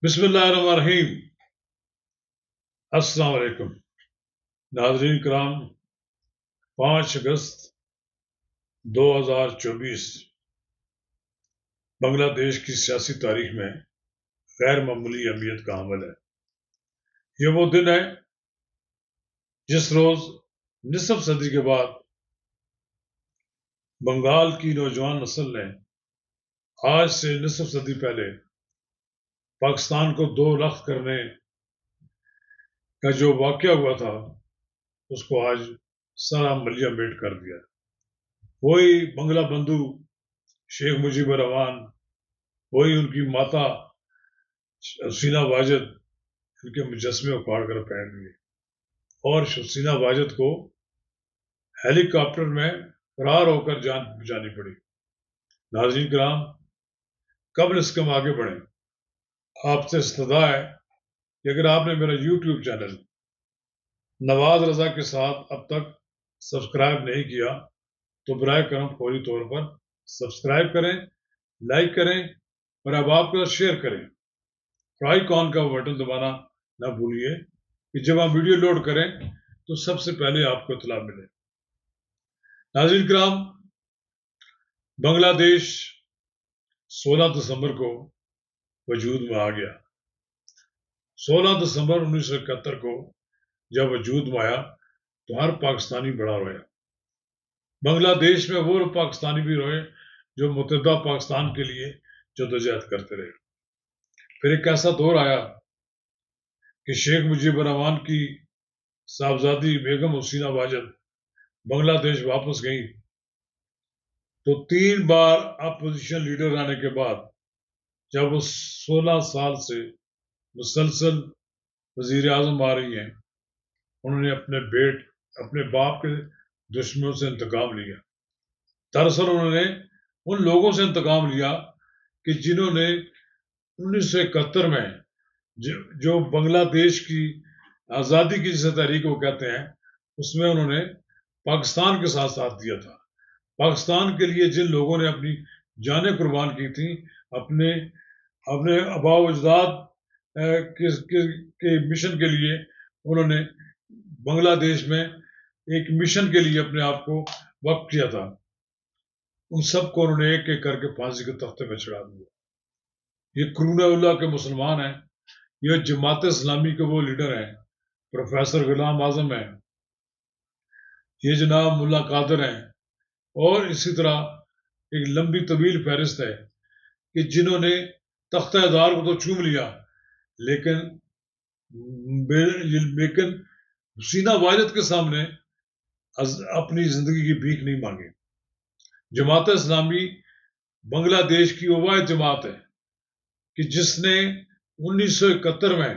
بسم اللہ الرحمن الرحیم۔ السلام علیکم ناظرین کرام، 5 اگست 2024 بنگلہ دیش کی سیاسی تاریخ میں غیر معمولی اہمیت کا حامل ہے۔ یہ وہ دن ہے جس روز نصف صدی کے بعد بنگال کی نوجوان نسل نے آج سے نصف صدی پہلے پاکستان کو دو لخت کرنے کا جو واقعہ ہوا تھا اس کو آج سارا ملیہ میٹ کر دیا۔ وہی بنگلہ بندھو شیخ مجیب الرحمان، وہی ان کی ماتا حسینہ واجد ان کے مجسمے اکھاڑ کر پہن لیے، اور حسینہ واجد کو ہیلی کاپٹر میں فرار ہو کر جان بچانی پڑی۔ ناظرین کرام، قبل اس کے ہم آگے بڑھیں، آپ سے استدعا ہے کہ اگر آپ نے میرا یوٹیوب چینل نواز رضا کے ساتھ اب تک سبسکرائب نہیں کیا تو برائے کرم فوری طور پر سبسکرائب کریں، لائک کریں اور اب آپ کے ساتھ شیئر کریں۔ اور آئیکن کا بٹن دبانا نہ بھولیے کہ جب ہم ویڈیو لوڈ کریں تو سب سے پہلے آپ کو اطلاع ملے۔ ناظرین کرام، بنگلہ دیش 16 دسمبر کو وجود میں آ گیا۔ 16 دسمبر 1971 کو جب وجود میں آیا تو ہر پاکستانی بڑا رویا۔ بنگلہ دیش میں وہ پاکستانی بھی روئے جو متحدہ پاکستان کے لیے جدوجہد کرتے رہے۔ پھر ایک ایسا دور آیا کہ شیخ مجیب الرحمان کی صاحبزادی بیگم حسینہ واجد بنگلہ دیش واپس گئیں تو 3 بار اپوزیشن لیڈر آنے کے بعد جب وہ 16 سال سے مسلسل وزیر اعظم آ رہی ہیں، انہوں نے اپنے باپ کے دشمنوں سے انتقام لیا۔ دراصل انہوں نے ان لوگوں سے انتقام لیا کہ جنہوں نے 1971 میں جو بنگلہ دیش کی آزادی کی جسے تحریک وہ کہتے ہیں، اس میں انہوں نے پاکستان کے ساتھ ساتھ دیا تھا۔ پاکستان کے لیے جن لوگوں نے اپنی جانیں قربان کی تھیں، اپنے آباء و اجداد کے مشن کے لیے، انہوں نے بنگلہ دیش میں ایک مشن کے لیے اپنے آپ کو وقف کیا تھا، ان سب کو انہوں نے ایک ایک کر کے پھانسی کے تختے پہ چڑھا دیا۔ یہ قرون اللہ کے مسلمان ہیں، یہ جماعت اسلامی کے وہ لیڈر ہیں، پروفیسر غلام اعظم ہیں، یہ جناب ملا قادر ہیں، اور اسی طرح ایک لمبی طویل فہرست ہے کہ جنہوں نے تختہ ادار کو تو چوم لیا لیکن حسینہ واجد کے سامنے اپنی زندگی کی بھیک نہیں مانگی۔ جماعت اسلامی بنگلہ دیش کی وہ واحد جماعت ہے کہ جس نے 1971 میں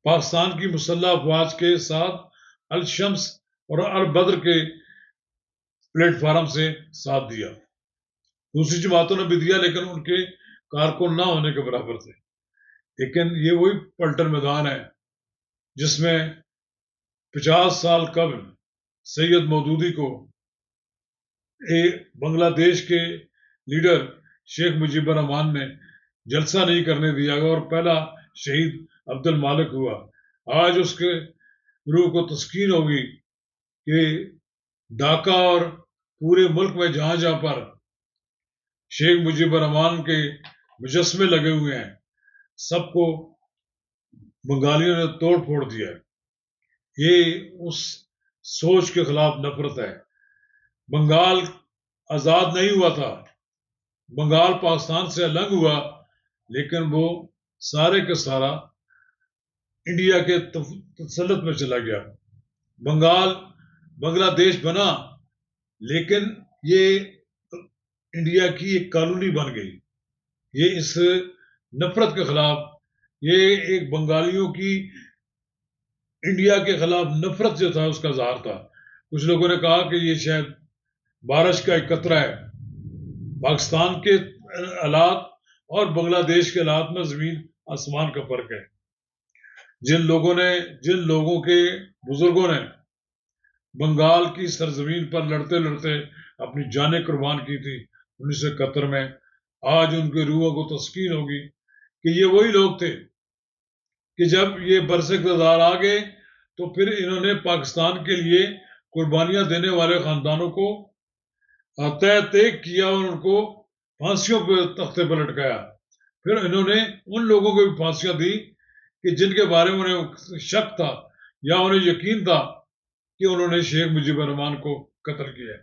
پاکستان کی مسلح افواج کے ساتھ الشمس اور البدر کے پلیٹ فارم سے ساتھ دیا۔ دوسری جماعتوں نے بھی دیا لیکن ان کے کارکن نہ ہونے کے برابر تھے۔ لیکن یہ وہی پلٹن میدان ہے جس میں 50 سال قبل سید مودودی کو بنگلہ دیش کے لیڈر شیخ مجیب الرحمان نے جلسہ نہیں کرنے دیا اور پہلا شہید عبد المالک ہوا۔ آج اس کے روح کو تسکین ہوگی کہ ڈھاکہ اور پورے ملک میں جہاں جہاں پر شیخ مجیب الرحمان کے مجسمے لگے ہوئے ہیں، سب کو بنگالیوں نے توڑ پھوڑ دیا ہے۔ یہ اس سوچ کے خلاف نفرت ہے۔ بنگال آزاد نہیں ہوا تھا، بنگال پاکستان سے الگ ہوا، لیکن وہ سارے کا سارا انڈیا کے تسلط میں چلا گیا۔ بنگلہ دیش بنا لیکن یہ انڈیا کی ایک کالونی بن گئی۔ یہ اس نفرت کے خلاف، یہ ایک بنگالیوں کی انڈیا کے خلاف نفرت جو تھا اس کا اظہار تھا۔ کچھ لوگوں نے کہا کہ یہ شاید بارش کا ایک قطرہ ہے۔ پاکستان کے حالات اور بنگلہ دیش کے حالات میں زمین آسمان کا فرق ہے۔ جن لوگوں کے بزرگوں نے بنگال کی سرزمین پر لڑتے لڑتے اپنی جانیں قربان کی تھی 1971 میں، آج ان کے روحوں کو تسکین ہوگی کہ یہ وہی لوگ تھے کہ جب یہ برس اقتدار آ گئے تو پھر انہوں نے پاکستان کے لیے قربانیاں دینے والے خاندانوں کو تیک کیا اور ان کو پھانسیوں پہ تختے پر لٹکایا. پھر انہوں نے ان لوگوں کو بھی پھانسیاں دی کہ جن کے بارے میں انہیں شک تھا یا انہیں یقین تھا کہ انہوں نے شیخ مجیب الرحمان کو قتل کیا ہے.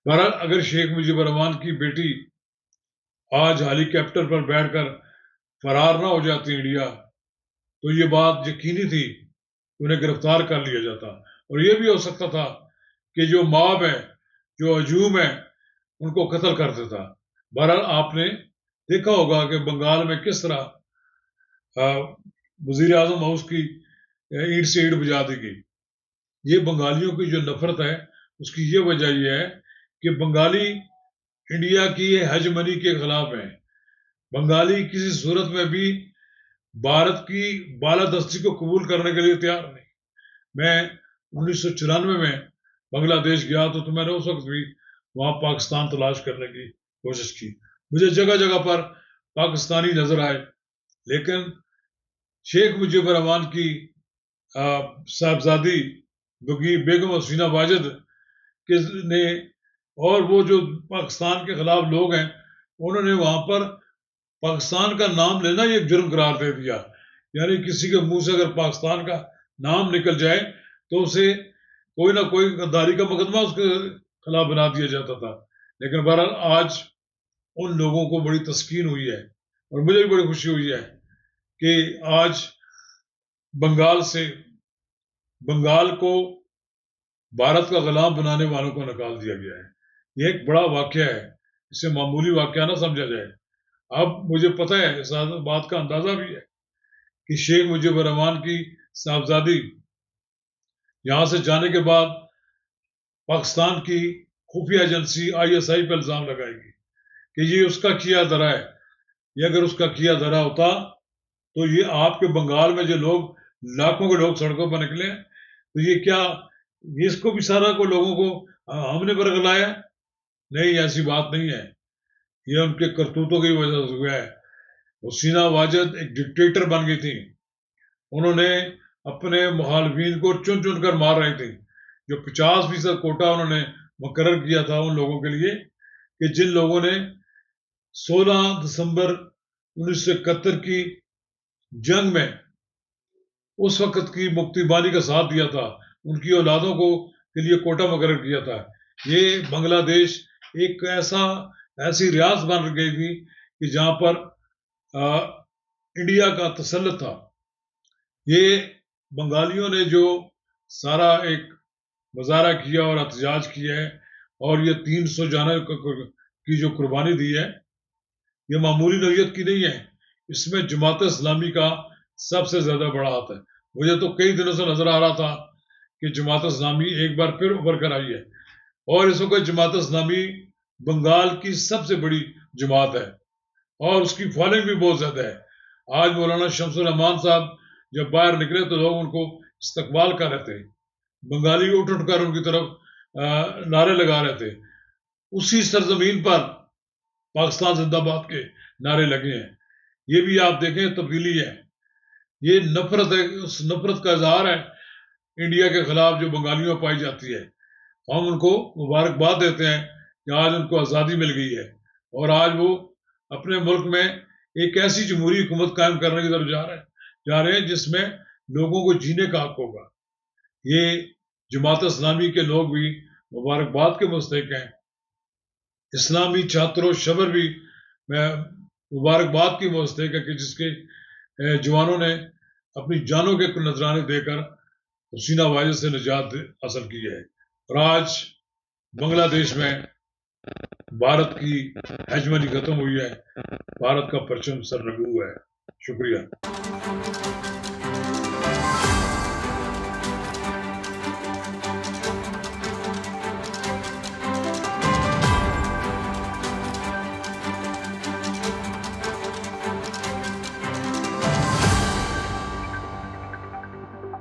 بہرحال اگر شیخ مجیب الرحمان کی بیٹی آج ہیلی کاپٹر پر بیٹھ کر فرار نہ ہو جاتی انڈیا تو یہ بات یقینی تھی کہ انہیں گرفتار کر لیا جاتا، اور یہ بھی ہو سکتا تھا کہ جو ماب ہے، جو ہجوم ہے، ان کو قتل کر دیتا. بہرحال آپ نے دیکھا ہوگا کہ بنگال میں کس طرح وزیر اعظم ہاؤس کی اینٹ سے اینٹ بجا دی گئی. یہ بنگالیوں کی جو نفرت ہے اس کی یہ وجہ یہ ہے کہ بنگالی انڈیا کی ہیجمنی کے خلاف ہیں. بنگالی کسی صورت میں بھی بھارت کی بالادستی کو قبول کرنے کے لیے تیار نہیں. میں 1994 میں بنگلہ دیش گیا تو میں نے اس وقت بھی وہاں پاکستان تلاش کرنے کی کوشش کی. مجھے جگہ جگہ پر پاکستانی نظر آئے، لیکن شیخ مجیب الرحمان کی صاحبزادی بیگم حسینہ واجد نے اور وہ جو پاکستان کے خلاف لوگ ہیں انہوں نے وہاں پر پاکستان کا نام لینا یہ ایک جرم قرار دے دیا. یعنی کسی کے منہ سے اگر پاکستان کا نام نکل جائے تو اسے کوئی نہ کوئی غداری کا مقدمہ اس کے خلاف بنا دیا جاتا تھا. لیکن بہرحال آج ان لوگوں کو بڑی تسکین ہوئی ہے اور مجھے بھی بڑی خوشی ہوئی ہے کہ آج بنگال کو بھارت کا غلام بنانے والوں کو نکال دیا گیا ہے. یہ ایک بڑا واقعہ ہے، اسے معمولی واقعہ نہ سمجھا جائے. اب مجھے پتہ ہے، اس بات کا اندازہ بھی ہے کہ شیخ مجیب الرحمان کی صاحبزادی یہاں سے جانے کے بعد پاکستان کی خفیہ ایجنسی ISI پہ الزام لگائے گی کہ یہ اس کا کیا دھرا ہے. یہ اگر اس کا کیا دھرا ہوتا تو یہ آپ کے بنگال میں جو لوگ لاکھوں کے لوگ سڑکوں پر نکلے تو یہ کیا اس کو بھی سارا کو لوگوں کو ہم نے برگلایا؟ نہیں، ایسی بات نہیں ہے. یہ ان کے کرتوتوں کی وجہ سے ہوا ہے. حسینہ واجد ایک ڈکٹیٹر بن گئی تھی. انہوں نے اپنے مخالفین کو چن چن کر مار رہی تھی. جو 50% کوٹا انہوں نے مقرر کیا تھا ان لوگوں کے لیے کہ جن لوگوں نے 16 دسمبر 1971 کی جنگ میں اس وقت کی مکتی بانی کا ساتھ دیا تھا، ان کی اولادوں کو کے لیے کوٹا مقرر کیا تھا. یہ بنگلہ دیش ایک ایسی ریاست بن گئی تھی کہ جہاں پر انڈیا کا تسلط تھا. یہ بنگالیوں نے جو سارا ایک مظاہرہ کیا اور احتجاج کیا ہے اور یہ 300 جانوں کی جو قربانی دی ہے یہ معمولی نوعیت کی نہیں ہے. اس میں جماعت اسلامی کا سب سے زیادہ بڑا ہاتھ ہے. مجھے تو کئی دنوں سے نظر آ رہا تھا کہ جماعت اسلامی ایک بار پھر ابھر کر آئی ہے اور اس وقت جماعت اسلامی بنگال کی سب سے بڑی جماعت ہے اور اس کی فالوئنگ بھی بہت زیادہ ہے. آج مولانا شمس الرحمان صاحب جب باہر نکلے تو لوگ ان کو استقبال کر رہے تھے، بنگالی اٹھ کر ان کی طرف نعرے لگا رہے تھے. اسی سرزمین پر پاکستان زندہ باد کے نعرے لگے ہیں. یہ بھی آپ دیکھیں تبدیلی ہے. یہ نفرت ہے، اس نفرت کا اظہار ہے انڈیا کے خلاف جو بنگالیوں میں پائی جاتی ہے. ہم ان کو مبارکباد دیتے ہیں کہ آج ان کو آزادی مل گئی ہے اور آج وہ اپنے ملک میں ایک ایسی جمہوری حکومت قائم کرنے کی طرف جا رہے ہیں جس میں لوگوں کو جینے کا حق ہوگا. یہ جماعت اسلامی کے لوگ بھی مبارکباد کے مستحق ہیں. اسلامی چھاتر و شبر بھی میں مبارکباد کی مستحق ہے کہ جس کے جوانوں نے اپنی جانوں کے نذرانے دے کر حسینہ واجد سے نجات حاصل کی ہے. اور آج بنگلہ دیش میں بھارت کی ہیجمنی ختم ہوئی ہے، بھارت کا پرچم سرنگو ہے. شکریہ.